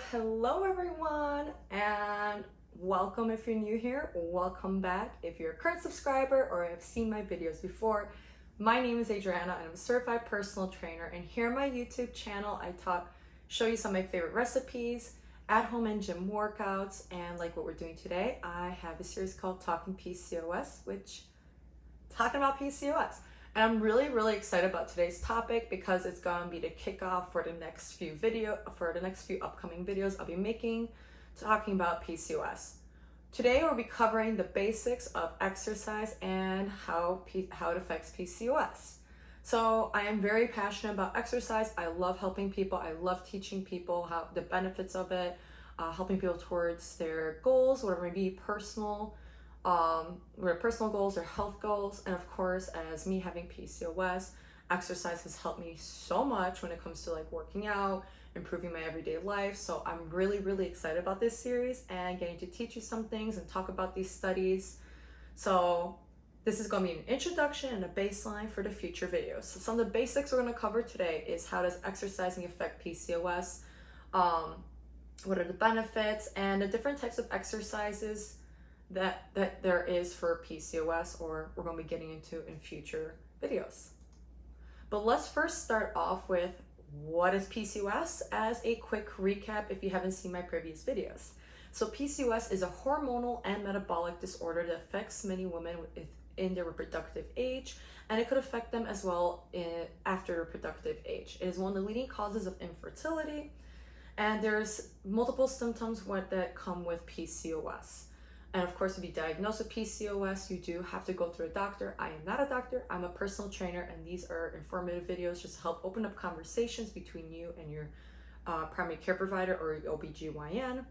Hello everyone, and welcome if you're new here. Welcome back if you're a current subscriber or have seen my videos before. My name is Adriana and I'm a certified personal trainer, and here on my YouTube channel I show you some of my favorite recipes, at home and gym workouts, and like what we're doing today, I have a series called Talking PCOS, talking about PCOS. And I'm really excited about today's topic because it's going to be the kickoff for the next few upcoming videos I'll be making talking about PCOS. Today we'll be covering the basics of exercise and how it affects PCOS. So I am very passionate about exercise. I love helping people. I love teaching people how the benefits of it, helping people towards their goals, whatever it may be, personal goals or health goals. And of course, as me having PCOS, exercise has helped me so much when it comes to like working out, improving my everyday life. So I'm really excited about this series and getting to teach you some things and talk about these studies. So this is going to be an introduction and a baseline for the future videos. So some of the basics we're going to cover today is how does exercising affect PCOS, what are the benefits, and the different types of exercises that there is for PCOS, or we're going to be getting into in future videos. But let's first start off with what is PCOS as a quick recap if you haven't seen my previous videos. So PCOS is a hormonal and metabolic disorder that affects many women in their reproductive age, and it could affect them as well after reproductive age. It is one of the leading causes of infertility, and there's multiple symptoms that come with PCOS. And of course, to be diagnosed with PCOS, you do have to go through a doctor. I am not a doctor, I'm a personal trainer, and these are informative videos just to help open up conversations between you and your primary care provider or your OBGYN.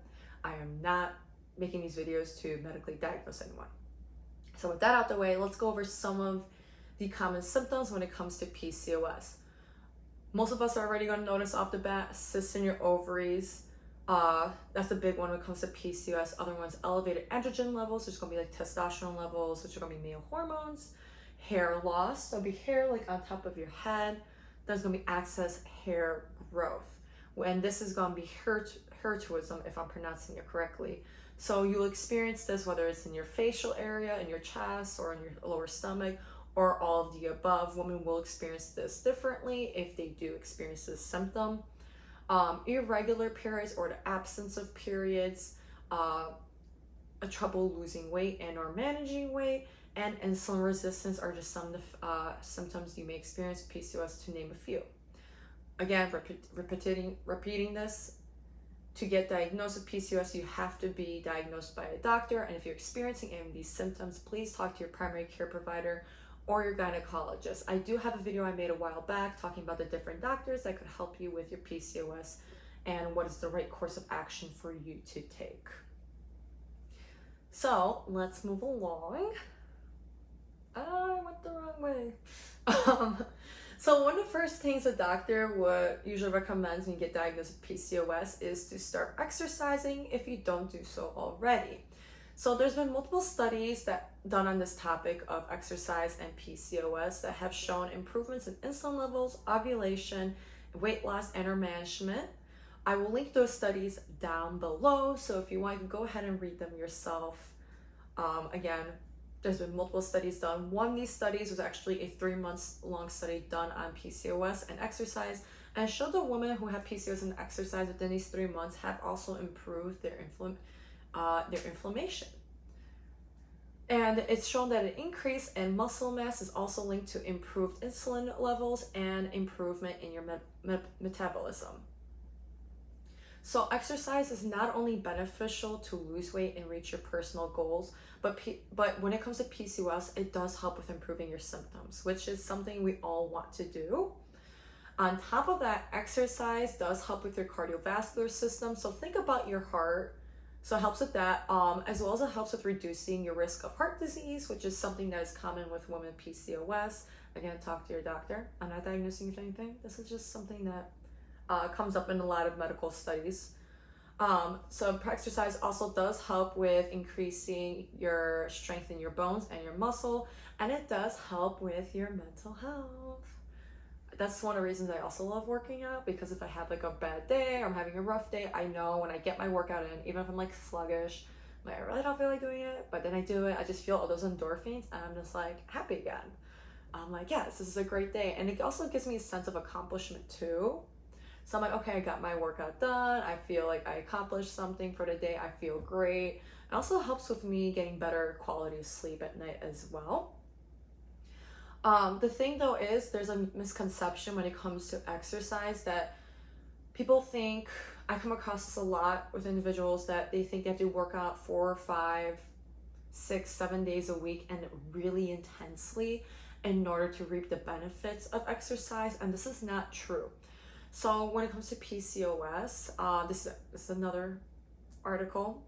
I am not making these videos to medically diagnose anyone. So with that out the way, let's go over some of the common symptoms when it comes to PCOS. Most of us are already going to notice off the bat cysts in your ovaries. That's the big one when it comes to PCOS. Other ones, elevated estrogen levels. There's going to be like testosterone levels, which are going to be male hormones. Hair loss, there'll be hair like on top of your head. There's going to be excess hair growth. And this is going to be hirsutism, if I'm pronouncing it correctly. So you'll experience this whether it's in your facial area, in your chest, or in your lower stomach, or all of the above. Women will experience this differently if they do experience this symptom. Irregular periods or the absence of periods, a trouble losing weight and or managing weight, and insulin resistance are just some of the symptoms you may experience PCOS, to name a few. Again, repeating this, to get diagnosed with PCOS, you have to be diagnosed by a doctor, and if you're experiencing any of these symptoms, please talk to your primary care provider or your gynecologist. I do have a video I made a while back talking about the different doctors that could help you with your PCOS and what is the right course of action for you to take. So let's move along. I went the wrong way. So one of the first things a doctor would usually recommend when you get diagnosed with PCOS is to start exercising if you don't do so already. So there's been multiple studies done on this topic of exercise and PCOS that have shown improvements in insulin levels, ovulation, weight loss, and or management. I will link those studies down below, so if you want, you can go ahead and read them yourself. Again, there's been multiple studies done. One of these studies was actually a 3-month-long study done on PCOS and exercise, and showed that women who have PCOS and exercise within these 3 months have also improved their inflammation. And it's shown that an increase in muscle mass is also linked to improved insulin levels and improvement in your metabolism. So exercise is not only beneficial to lose weight and reach your personal goals, but when it comes to PCOS, it does help with improving your symptoms, which is something we all want to do. On top of that, exercise does help with your cardiovascular system. So think about your heart. So it helps with that, as well as it helps with reducing your risk of heart disease, which is something that is common with women with PCOS. Again, talk to your doctor. I'm not diagnosing you with anything. This is just something that comes up in a lot of medical studies. So exercise also does help with increasing your strength in your bones and your muscle, and it does help with your mental health. that's one of the reasons I also love working out, because if I have like a bad day or I'm having a rough day, I know when I get my workout in, even if I'm like sluggish, like I really don't feel like doing it, but then I do it, I just feel all those endorphins and I'm just like happy again. I'm like, yes, this is a great day. And it also gives me a sense of accomplishment too. So I'm like, okay, I got my workout done. I feel like I accomplished something for the day. I feel great. It also helps with me getting better quality of sleep at night as well. The thing though is there's a misconception when it comes to exercise that people think, I come across this a lot with individuals, that they think they have to work out 4, 5, 6, 7 days a week and really intensely in order to reap the benefits of exercise, and this is not true. So when it comes to PCOS, this is another article,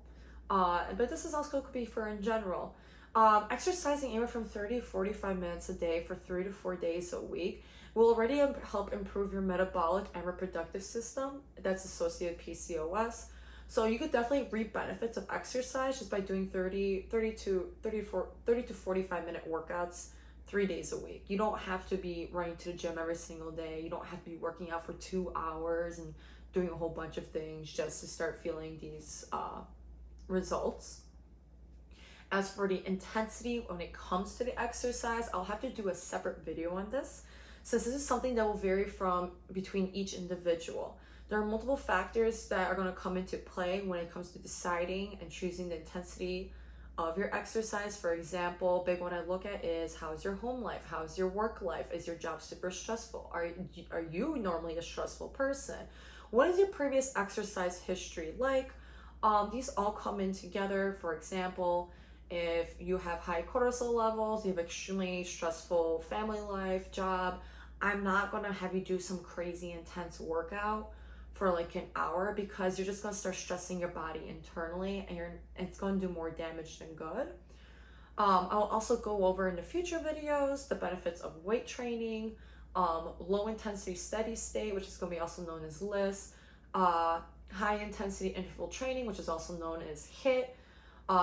but this is also could be for in general. Exercising anywhere from 30 to 45 minutes a day for 3 to 4 days a week will already help improve your metabolic and reproductive system that's associated with PCOS. So you could definitely reap benefits of exercise just by doing 30 to 45 minute workouts 3 days a week. You don't have to be running to the gym every single day. You don't have to be working out for 2 hours and doing a whole bunch of things just to start feeling these results. As for the intensity when it comes to the exercise, I'll have to do a separate video on this, since this is something that will vary from between each individual. There are multiple factors that are going to come into play when it comes to deciding and choosing the intensity of your exercise. For example, big one I look at is, how's your home life? How's your work life? Is your job super stressful? Are you normally a stressful person? What is your previous exercise history like? These all come in together. For example, if you have high cortisol levels, you have extremely stressful family life, job, I'm not going to have you do some crazy intense workout for like an hour, because you're just going to start stressing your body internally and it's going to do more damage than good. I'll also go over in the future videos the benefits of weight training, low intensity steady state, which is going to be also known as LISS, high intensity interval training, which is also known as HIIT,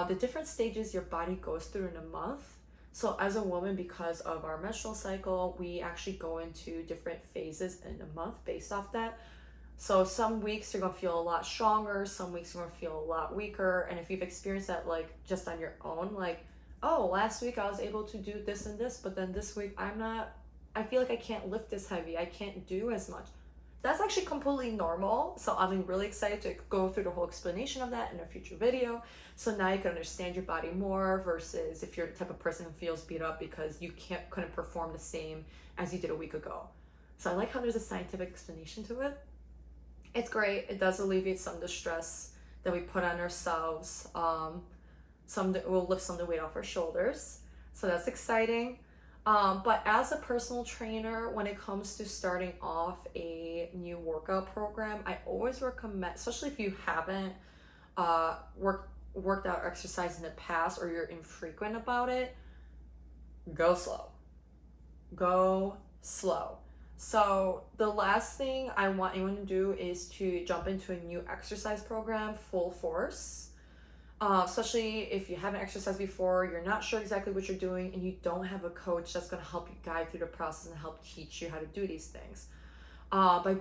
the different stages your body goes through in a month. So as a woman, because of our menstrual cycle, we actually go into different phases in a month based off that. So some weeks you're gonna feel a lot stronger, some weeks you're gonna feel a lot weaker. And if you've experienced that like just on your own, like, oh, last week I was able to do this and this, but then this week I feel like I can't lift this heavy, I can't do as much. That's actually completely normal. So I'm really excited to go through the whole explanation of that in a future video. So now you can understand your body more, versus if you're the type of person who feels beat up because you couldn't perform the same as you did a week ago. So I like how there's a scientific explanation to it. It's great. It does alleviate some of the stress that we put on ourselves. We'll lift some of the weight off our shoulders. So that's exciting. But as a personal trainer, when it comes to starting off a new workout program, I always recommend, especially if you haven't worked out or exercised in the past, or you're infrequent about it, go slow. Go slow. So the last thing I want anyone to do is to jump into a new exercise program full force. Especially if you haven't exercised before, you're not sure exactly what you're doing, and you don't have a coach that's going to help you guide through the process and help teach you how to do these things. By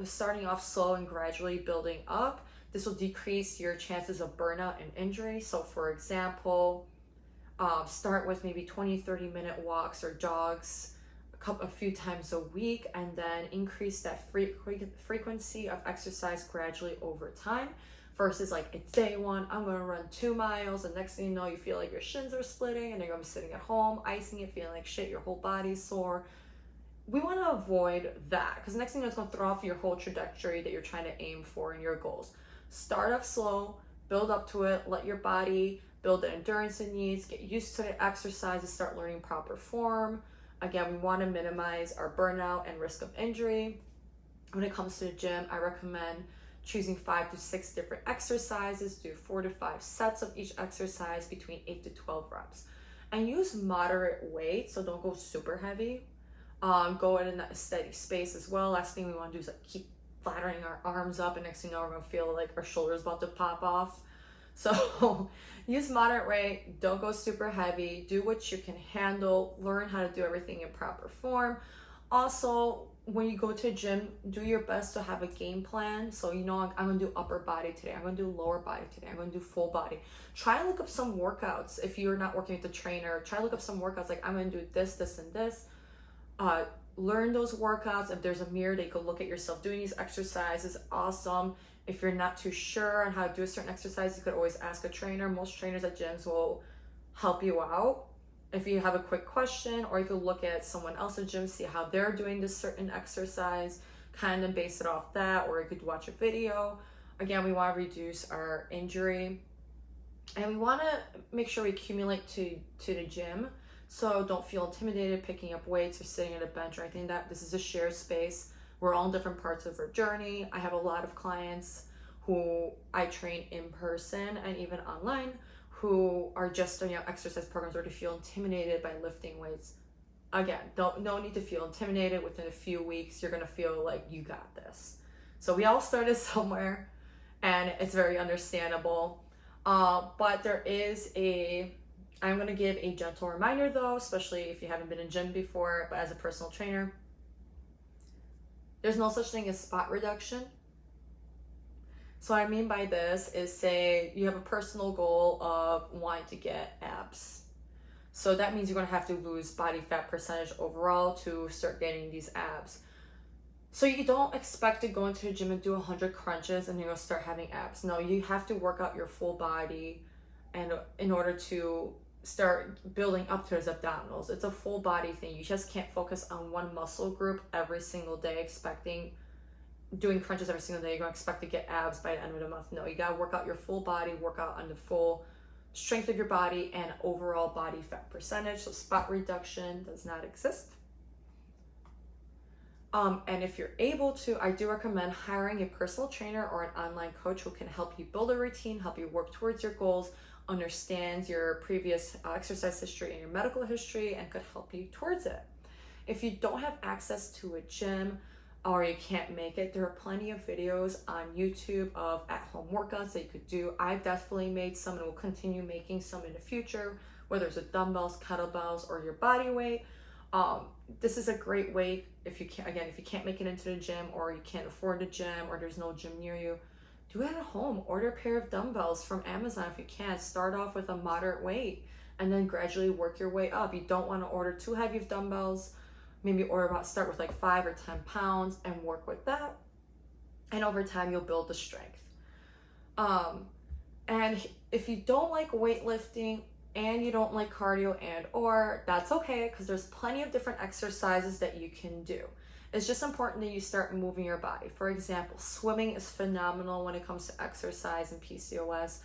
starting off slow and gradually building up, this will decrease your chances of burnout and injury. So for example, start with maybe 20-30 minute walks or jogs a few times a week, and then increase that frequency of exercise gradually over time. Versus like, it's day one, I'm gonna run 2 miles, and next thing you know, you feel like your shins are splitting and you're gonna be sitting at home, icing it, feeling like shit, your whole body's sore. We wanna avoid that, because the next thing you know, it's gonna throw off your whole trajectory that you're trying to aim for in your goals. Start off slow, build up to it, let your body build the endurance it needs, get used to the exercises, start learning proper form. Again, we wanna minimize our burnout and risk of injury. When it comes to the gym, I recommend choosing 5 to 6 different exercises, do 4 to 5 sets of each exercise between 8 to 12 reps. And use moderate weight, so don't go super heavy. Go in a steady space as well. Last thing we want to do is like keep flattering our arms up, and next thing you know, we're gonna feel like our shoulder's about to pop off. So use moderate weight, don't go super heavy, do what you can handle, learn how to do everything in proper form. Also, when you go to a gym, do your best to have a game plan. So, you know, I'm going to do upper body today. I'm going to do lower body today. I'm going to do full body. Try and look up some workouts. If you're not working with the trainer, try to look up some workouts. Like, I'm going to do this, this, and this. Learn those workouts. If there's a mirror that you can look at yourself doing these exercises, awesome. If you're not too sure on how to do a certain exercise, you could always ask a trainer. Most trainers at gyms will help you out if you have a quick question, or you could look at someone else at gym, see how they're doing this certain exercise, kind of base it off that, or you could watch a video. Again, we want to reduce our injury, and we want to make sure we accumulate to the gym. So don't feel intimidated picking up weights or sitting at a bench or anything. That this is a shared space. We're all in different parts of our journey. I have a lot of clients who I train in person and even online, who are just doing exercise programs or to feel intimidated by lifting weights. Again, no need to feel intimidated. Within a few weeks, you're gonna feel like you got this. So we all started somewhere, and it's very understandable. But there is I'm gonna give a gentle reminder though, especially if you haven't been in gym before, but as a personal trainer, there's no such thing as spot reduction. So what I mean by this is, say you have a personal goal of wanting to get abs. So that means you're going to have to lose body fat percentage overall to start getting these abs. So you don't expect to go into the gym and do 100 crunches and you're going to start having abs. No, you have to work out your full body, and in order to start building up to those abdominals. It's a full body thing. You just can't focus on one muscle group every single day expecting doing crunches every single day, you're going to expect to get abs by the end of the month. No, you got to work out your full body, work out on the full strength of your body and overall body fat percentage. So spot reduction does not exist. And if you're able to, I do recommend hiring a personal trainer or an online coach who can help you build a routine, help you work towards your goals, understands your previous exercise history and your medical history, and could help you towards it. If you don't have access to a gym, or you can't make it, there are plenty of videos on YouTube of at-home workouts that you could do. I've definitely made some and will continue making some in the future, whether it's with dumbbells, kettlebells, or your body weight. This is a great way if you can't make it into the gym, or you can't afford a gym, or there's no gym near you, do it at home. Order a pair of dumbbells from Amazon if you can. Start off with a moderate weight and then gradually work your way up. You don't want to order too heavy of dumbbells. Maybe start with like 5 or 10 pounds and work with that. And over time, you'll build the strength. And if you don't like weightlifting and you don't like cardio or that's okay, because there's plenty of different exercises that you can do. It's just important that you start moving your body. For example, swimming is phenomenal when it comes to exercise and PCOS,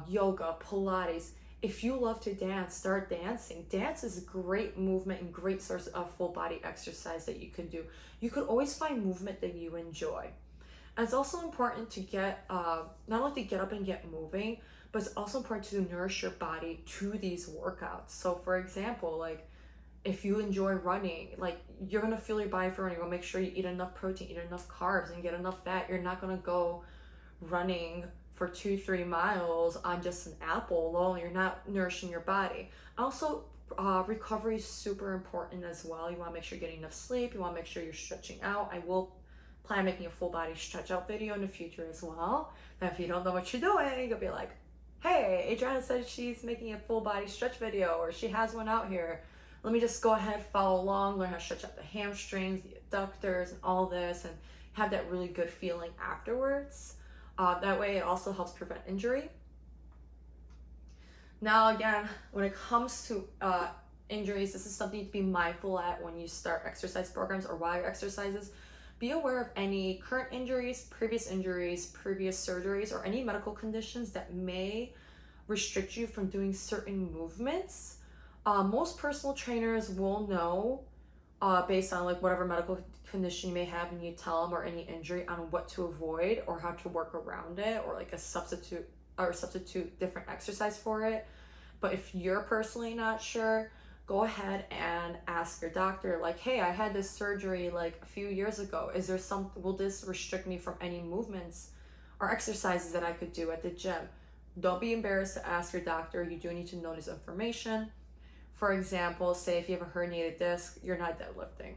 yoga, Pilates. If you love to dance, start dancing. Dance is a great movement and great source of full body exercise that you can do. You could always find movement that you enjoy. And it's also important to get, not only to get up and get moving, but it's also important to nourish your body to these workouts. So for example, like if you enjoy running, like you're gonna feel your body for running. You're gonna make sure you eat enough protein, eat enough carbs, and get enough fat. You're not gonna go running for 2-3 miles on just an apple alone. You're not nourishing your body. Also, recovery is super important as well. You want to make sure you're getting enough sleep. You want to make sure you're stretching out. I will plan on making a full body stretch out video in the future as well. Now, if you don't know what you're doing, you'll be like, hey, Adriana said she's making a full body stretch video, or she has one out here. Let me just go ahead, follow along, learn how to stretch out the hamstrings, the adductors, and all this, and have that really good feeling afterwards. That way it also helps prevent injury. Now again, when it comes to injuries, this is something to be mindful at when you start exercise programs or while you're exercises. Be aware of any current injuries, previous surgeries, or any medical conditions that may restrict you from doing certain movements. Most personal trainers will know based on like whatever medical condition you may have, and you tell them, or any injury, on what to avoid or how to work around it, or like a substitute different exercise for it. But if you're personally not sure, go ahead and ask your doctor, like, hey, I had this surgery like a few years ago. Will this restrict me from any movements or exercises that I could do at the gym? Don't be embarrassed to ask your doctor. You do need to know this information. For example, say if you have a herniated disc, you're not deadlifting.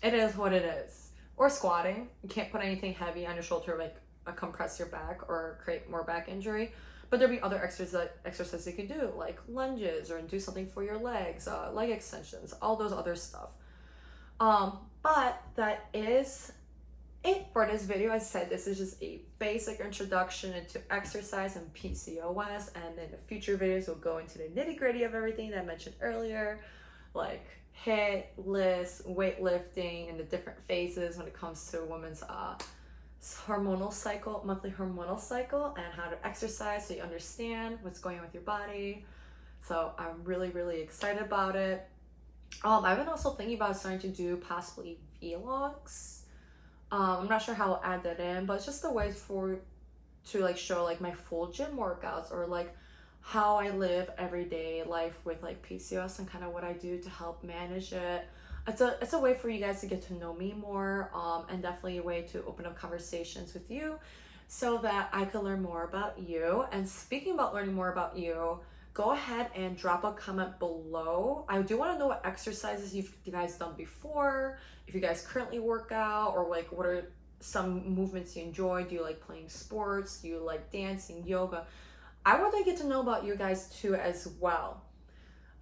it is what it is. Or squatting. You can't put anything heavy on your shoulder, like compress your back or create more back injury. But there'll be other exercises you can do, like lunges, or do something for your legs, leg extensions, all those other stuff. But that is it for this video. As I said, this is just a basic introduction into exercise and PCOS, and in the future videos we'll go into the nitty-gritty of everything that I mentioned earlier, like HIIT, lifts, weightlifting, and the different phases when it comes to a woman's hormonal cycle, monthly hormonal cycle, and how to exercise so you understand what's going on with your body. So I'm really excited about it. I've been also thinking about starting to do possibly vlogs. I'm not sure how I'll add that in, but it's just a way to like show like my full gym workouts, or like how I live everyday life with like PCOS and kind of what I do to help manage it. It's a way for you guys to get to know me more, and definitely a way to open up conversations with you so that I can learn more about you. And speaking about learning more about you, go ahead and drop a comment below. I do want to know what exercises you guys done before, if you guys currently work out, or like what are some movements you enjoy. Do you like playing sports? Do you like dancing, yoga? I want to get to know about you guys too as well.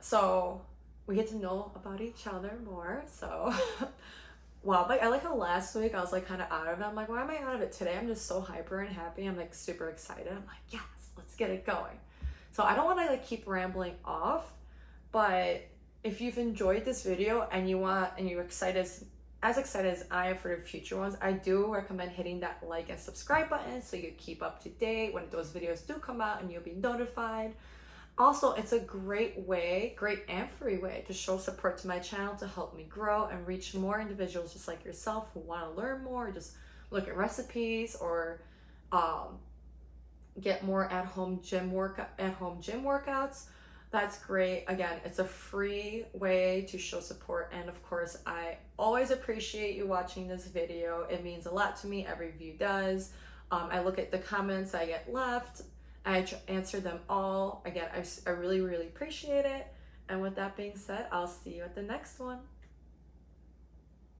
So we get to know about each other more. So wow, like I like how last week I was like kind of out of it. I'm like, why am I out of it today? I'm just so hyper and happy. I'm like super excited. I'm like, yes, let's get it going. So I don't want to like keep rambling off, but if you've enjoyed this video and you're excited, as excited as I am for the future ones, I do recommend hitting that like and subscribe button so you keep up to date when those videos do come out and you'll be notified. Also, it's a great and free way to show support to my channel, to help me grow and reach more individuals just like yourself who want to learn more, just look at recipes, or get more at-home gym workouts. That's great. Again, it's a free way to show support, and of course I always appreciate you watching this video. It means a lot to me. Every view does. I look at the comments I get left. I answer them all. Again, I really appreciate it. And with that being said, I'll see you at the next one.